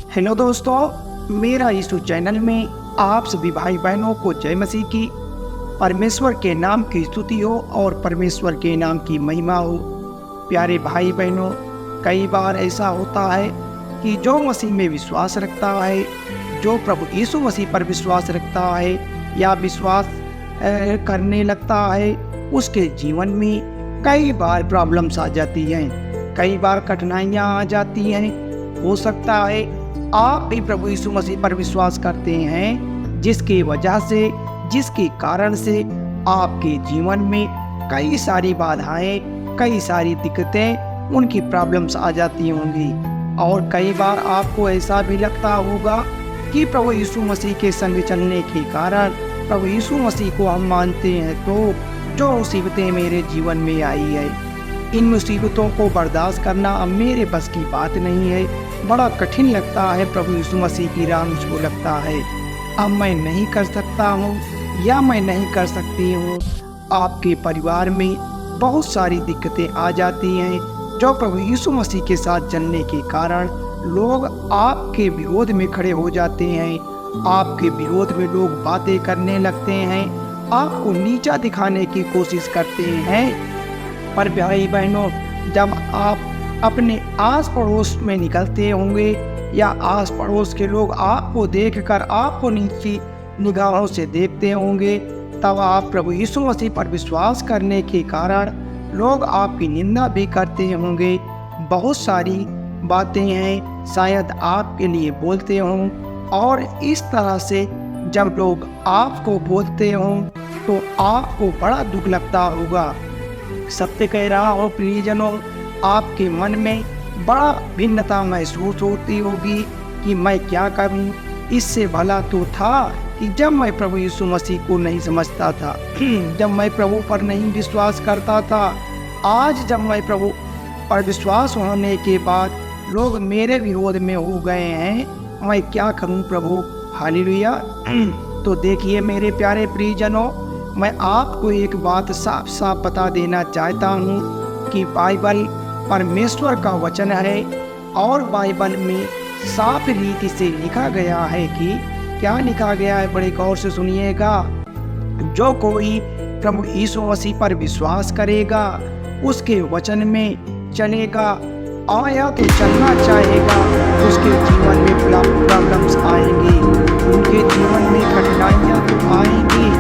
Hello दोस्तों, मेरा यीशु channel में आप सभी भाई बहनों को जय मसीह की। परमेश्वर के नाम की स्तुति हो और परमेश्वर के नाम की महिमा हो। प्यारे भाई बहनों, कई बार ऐसा होता है कि जो मसीह में विश्वास रखता है, जो प्रभु यीशु मसीह पर विश्वास रखता है या विश्वास करने लगता है, उसके जीवन में कई बार प्रॉब्लम्स आ जाती हैं, कई बार कठिनाइयाँ आ जाती हैं। हो सकता है आप भी प्रभु यीशु मसीह पर विश्वास करते हैं, जिसकी वजह से, जिसके कारण से आपके जीवन में कई सारी बाधाएं, कई सारी दिक्कतें, उनकी प्रॉब्लम्स आ जाती होंगी। और कई बार आपको ऐसा भी लगता होगा कि प्रभु यीशु मसीह के संग चलने के कारण, प्रभु यीशु मसीह को हम मानते हैं, तो जो मुसीबतें मेरे जीवन में आई है, इन मुसीबतों को बर्दाश्त करना अब मेरे बस की बात नहीं है। बड़ा कठिन लगता है, प्रभु यीशु मसीह की राह मुझको लगता है अब मैं नहीं कर सकता हूँ या मैं नहीं कर सकती हूँ। आपके परिवार में बहुत सारी दिक्कतें आ जाती हैं, जो प्रभु यीशु मसीह के साथ चलने के कारण लोग आपके विरोध में खड़े हो जाते हैं। आपके विरोध में लोग बातें करने लगते हैं, आपको नीचा दिखाने की कोशिश करते हैं। पर भाई बहनों, जब आप अपने आस पड़ोस में निकलते होंगे या आस पड़ोस के लोग आपको देखकर आपको नीची निगाहों से देखते होंगे, तब आप प्रभु यीशु मसीह पर विश्वास करने के कारण लोग आपकी निंदा भी करते होंगे। बहुत सारी बातें हैं, शायद आपके लिए बोलते हों, और इस तरह से जब लोग आपको बोलते हों तो आपको बड़ा दुख लगता होगा। सत्य कह रहा हो प्रियजनों, आपके मन में बड़ा भिन्नता महसूस होती होगी कि मैं क्या करूं। इससे भला तो था कि जब मैं प्रभु यीशु मसीह को नहीं समझता था, जब मैं प्रभु पर नहीं विश्वास करता था। आज जब मैं प्रभु पर विश्वास होने के बाद लोग मेरे विरोध में हो गए हैं, मैं क्या करूं प्रभु। हालेलुया। तो देखिए मेरे प्यारे प्रियजनों, मैं आपको एक बात साफ साफ बता देना चाहता हूँ कि बाइबल परमेश्वर का वचन है, और बाइबल में साफ रीति से लिखा गया है कि क्या लिखा गया है, बड़े गौर से सुनिएगा। जो कोई प्रभु यीशु मसीह पर विश्वास करेगा, उसके वचन में चलेगा, आया तो चलना चाहेगा, उसके जीवन में प्रॉब्लम्स आएंगी, उनके जीवन में कठिनाइयाँ तो आएंगी।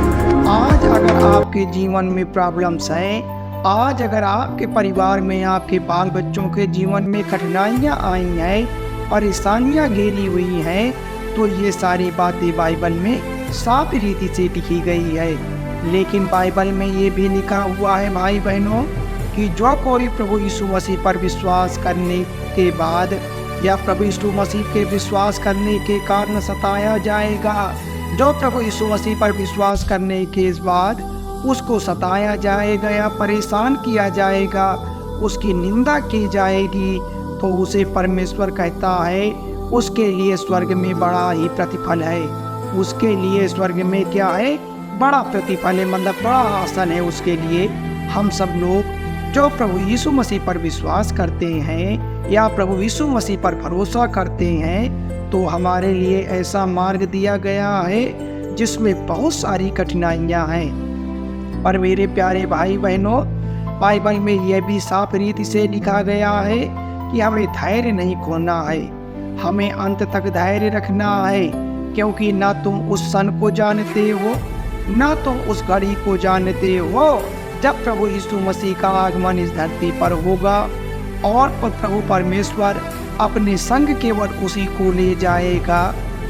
आज अगर आपके जीवन में प्रॉब्लम्स हैं, आज अगर आपके परिवार में, आपके बाल बच्चों के जीवन में कठिनाइयाँ आई हैं, परेशानियाँ घेरी हुई हैं, तो ये सारी बातें बाइबल में साफ रीति से लिखी गई है। लेकिन बाइबल में ये भी लिखा हुआ है भाई बहनों कि जो कोई प्रभु यीशु मसीह पर विश्वास करने के बाद या प्रभु यीशु मसीह के विश्वास करने के कारण सताया जाएगा, जो प्रभु यीशु मसीह पर विश्वास करने के बाद उसको सताया जाएगा या परेशान किया जाएगा, उसकी निंदा की जाएगी, तो उसे परमेश्वर कहता है उसके लिए स्वर्ग में बड़ा ही प्रतिफल है। उसके लिए स्वर्ग में क्या है? बड़ा प्रतिफल है, मतलब बड़ा आसन है उसके लिए। हम सब लोग जो प्रभु यीशु मसीह पर विश्वास करते हैं या प्रभु यीशु मसीह पर भरोसा करते हैं, तो हमारे लिए ऐसा मार्ग दिया गया है जिसमें बहुत सारी कठिनाइयाँ हैं। पर मेरे प्यारे भाई बहनों, बाइबल में यह भी साफ रीति से लिखा गया है कि हमें धैर्य नहीं खोना है, हमें अंत तक धैर्य रखना है, क्योंकि ना तुम उस क्षण को जानते हो, ना तुम उस घड़ी को जानते हो जब प्रभु यीशु मसीह का आगमन इस धरती पर होगा, और प्रभु परमेश्वर अपने संग केवल उसी को ले जाएगा,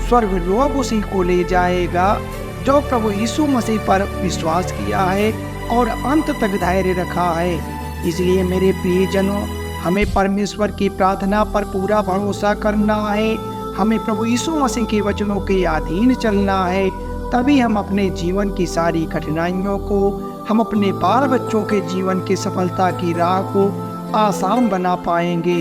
स्वर्गलोक उसी को ले जाएगा जो प्रभु यीशु मसीह पर विश्वास किया है और अंत तक धैर्य रखा है। इसलिए मेरे प्रियजनों, हमें परमेश्वर की प्रार्थना पर पूरा भरोसा करना है, हमें प्रभु यीशु मसीह के वचनों के अधीन चलना है, तभी हम अपने जीवन की सारी कठिनाइयों को, हम अपने बाल बच्चों के जीवन की सफलता की राह को आसान बना पाएंगे।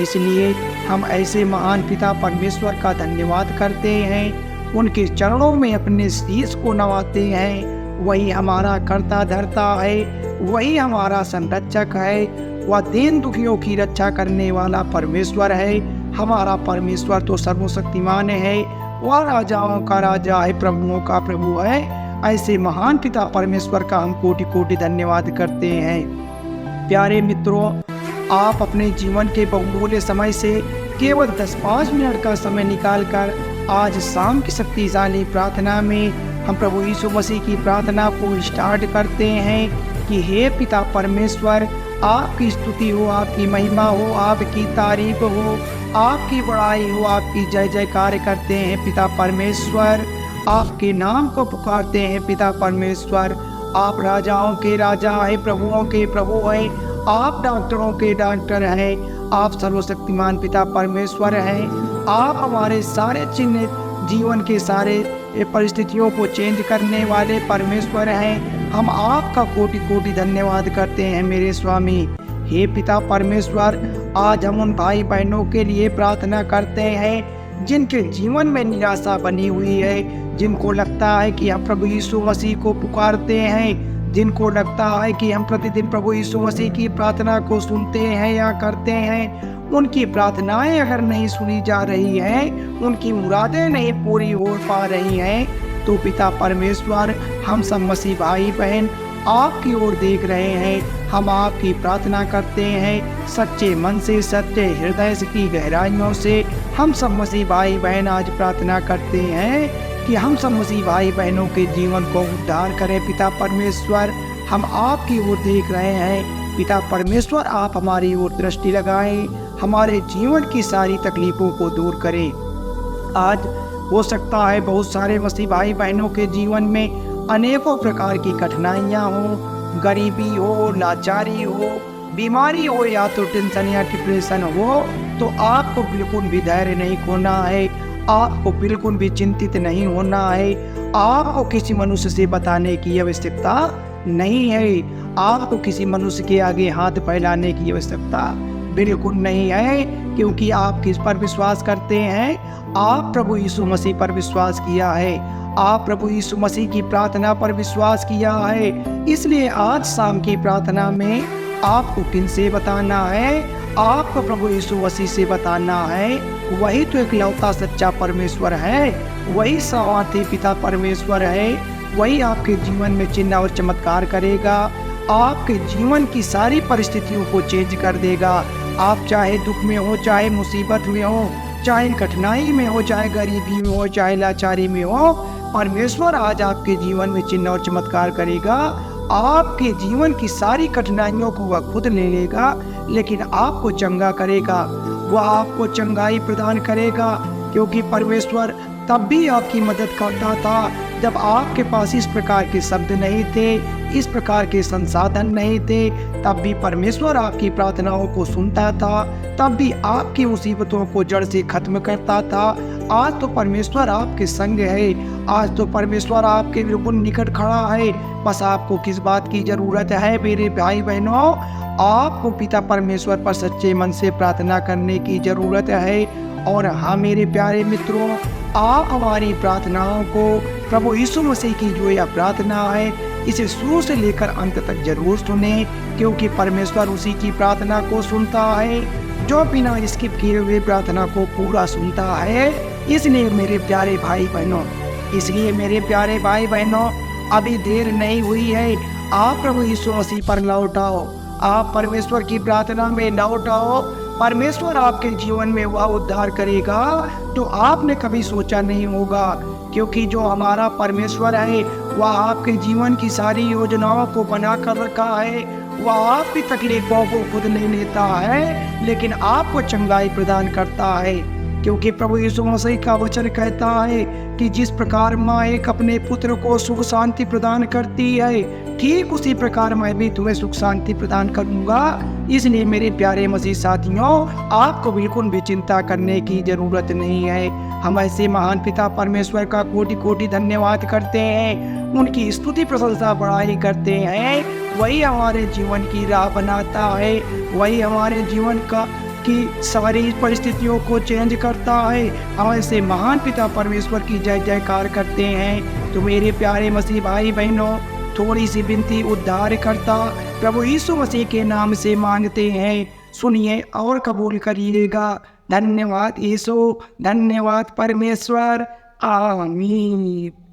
इसलिए हम ऐसे महान पिता परमेश्वर का धन्यवाद करते हैं, उनके चरणों में अपने शीश को नवाते हैं। वही हमारा कर्ता धर्ता है, वही हमारा संरक्षक है, वह दीन दुखियों की रक्षा करने वाला परमेश्वर है। हमारा परमेश्वर तो सर्वशक्तिमान है, वह राजाओं का राजा है, प्रभुओं का प्रभु है। ऐसे महान पिता परमेश्वर का हम कोटि कोटि धन्यवाद करते हैं। प्यारे मित्रों, आप अपने जीवन के बहुमूल्य समय से केवल 10-5 मिनट का समय निकालकर आज शाम की शक्तिशाली प्रार्थना में हम प्रभु यीशु मसीह की प्रार्थना को स्टार्ट करते हैं कि हे पिता परमेश्वर, आपकी स्तुति हो, आपकी महिमा हो, आपकी तारीफ हो, आपकी बड़ाई हो, आपकी जय जयकार करते हैं पिता परमेश्वर। आपके नाम को पुकारते हैं पिता परमेश्वर। आप राजाओं के राजा हैं, प्रभुओं के प्रभु हैं, आप डॉक्टरों के डॉक्टर हैं, आप सर्वशक्तिमान पिता परमेश्वर हैं। आप हमारे सारे चिन्ह, जीवन के सारे परिस्थितियों को चेंज करने वाले परमेश्वर हैं। हम आपका कोटि कोटि धन्यवाद करते हैं मेरे स्वामी। हे पिता परमेश्वर, आज हम उन भाई बहनों के लिए प्रार्थना करते हैं जिनके जीवन में निराशा बनी हुई है, जिनको लगता है कि हम प्रभु यीशु मसीह को पुकारते हैं, जिनको लगता है कि हम प्रतिदिन प्रभु यीशु मसीह की प्रार्थना को सुनते हैं या करते हैं, उनकी प्रार्थनाएं अगर नहीं सुनी जा रही हैं, उनकी मुरादें नहीं पूरी हो पा रही हैं, तो पिता परमेश्वर, हम सब मसीह भाई बहन आपकी ओर देख रहे हैं। हम आपकी प्रार्थना करते हैं सच्चे मन से, सच्चे हृदय की गहराइयों से। हम सब मसीह भाई बहन आज प्रार्थना करते हैं कि हम सब मसीह भाई बहनों के जीवन को उद्धार करें पिता परमेश्वर। हम आपकी ओर देख रहे हैं पिता परमेश्वर, आप हमारी ओर दृष्टि लगाएं, हमारे जीवन की सारी तकलीफों को दूर करें। आज हो सकता है बहुत सारे मसीह भाई बहनों के जीवन में अनेकों प्रकार की कठिनाइयाँ हो, गरीबी हो, लाचारी हो, बीमारी हो या तो टेंशन या डिप्रेशन हो, तो आपको बिल्कुल भी धैर्य नहीं खोना है, आपको बिल्कुल भी चिंतित नहीं होना है। आपको किसी मनुष्य से बताने की आवश्यकता नहीं है, आपको किसी मनुष्य के आगे हाथ फैलाने की आवश्यकता बिल्कुल नहीं है, क्योंकि आप किस पर विश्वास करते हैं? आप प्रभु यीशु मसीह पर विश्वास किया है, आप प्रभु यीशु मसीह की प्रार्थना पर विश्वास किया है। इसलिए आज शाम की प्रार्थना में आपको किनसे बताना है? आपको प्रभु यीशु मसीह से बताना है। वही तो इकलौता सच्चा परमेश्वर है, वही सामर्थी पिता परमेश्वर है, वही आपके जीवन में चिन्ह और चमत्कार करेगा, आपके जीवन की सारी परिस्थितियों को चेंज कर देगा। आप चाहे दुख में हो, चाहे मुसीबत में हो, चाहे कठिनाई में हो, चाहे गरीबी में हो, चाहे लाचारी में हो, परमेश्वर आज आपके जीवन में चिन्ह और चमत्कार करेगा। आपके जीवन की सारी कठिनाइयों को वह खुद ले लेगा, लेकिन आपको चंगा करेगा, वह आपको चंगाई प्रदान करेगा, क्योंकि परमेश्वर तब भी आपकी मदद करता था जब आपके पास इस प्रकार के शब्द नहीं थे, इस प्रकार के संसाधन नहीं थे। तब भी परमेश्वर आपकी प्रार्थनाओं को सुनता था, तब भी आपकी मुसीबतों को जड़ से खत्म करता था। आज तो परमेश्वर आपके संग है, आज तो परमेश्वर आपके बिल्कुल निकट खड़ा है। बस आपको किस बात की जरूरत है मेरे भाई बहनों? आपको पिता परमेश्वर पर सच्चे मन से प्रार्थना करने की जरूरत है। और हाँ मेरे प्यारे मित्रों, आप हमारी प्रार्थनाओं को, प्रभु यीशु मसीह की जो यह प्रार्थना है, इसे शुरू से लेकर अंत तक जरूर सुने, क्योंकि परमेश्वर उसी की प्रार्थना को सुनता है जो बिना स्किप किए हुए प्रार्थना को पूरा सुनता है। इसलिए मेरे प्यारे भाई बहनों, अभी देर नहीं हुई है। आप प्रभु यीशु मसीह पर लौट आओ, आप परमेश्वर की प्रार्थना में लौट आओ। परमेश्वर आपके जीवन में वह उद्धार करेगा जो आपने कभी सोचा नहीं होगा, क्योंकि जो हमारा परमेश्वर है वह आपके जीवन की सारी योजनाओं को बना कर रखा है। वह आपकी तकलीफों को खुद नहीं लेता है, लेकिन आपको चंगाई प्रदान करता है, क्योंकि प्रभु यीशु मसीह का वचन कहता है कि जिस प्रकार माँ एक अपने पुत्र को सुख शांति प्रदान करती है, ठीक उसी प्रकार मैं भी तुम्हें सुख शांति प्रदान करूंगा। इसलिए मेरे प्यारे मसीह साथियों, आपको बिल्कुल भी चिंता करने की जरूरत नहीं है। हम ऐसे महान पिता परमेश्वर का कोटि कोटि धन्यवाद करते हैं, उनकी स्तुति प्रशंसा बड़ाई करते हैं। वही हमारे जीवन की राह बनाता है, वही हमारे जीवन की सारी परिस्थितियों को चेंज करता है। हम ऐसे महान पिता परमेश्वर की जय जयकार करते हैं। तो मेरे प्यारे मसीह भाई बहनों, थोड़ी सी विनती उद्धार करता प्रभु यीशु मसीह के नाम से मांगते हैं, सुनिए और कबूल करिएगा। धन्यवाद यीशु, धन्यवाद परमेश्वर, आमीन।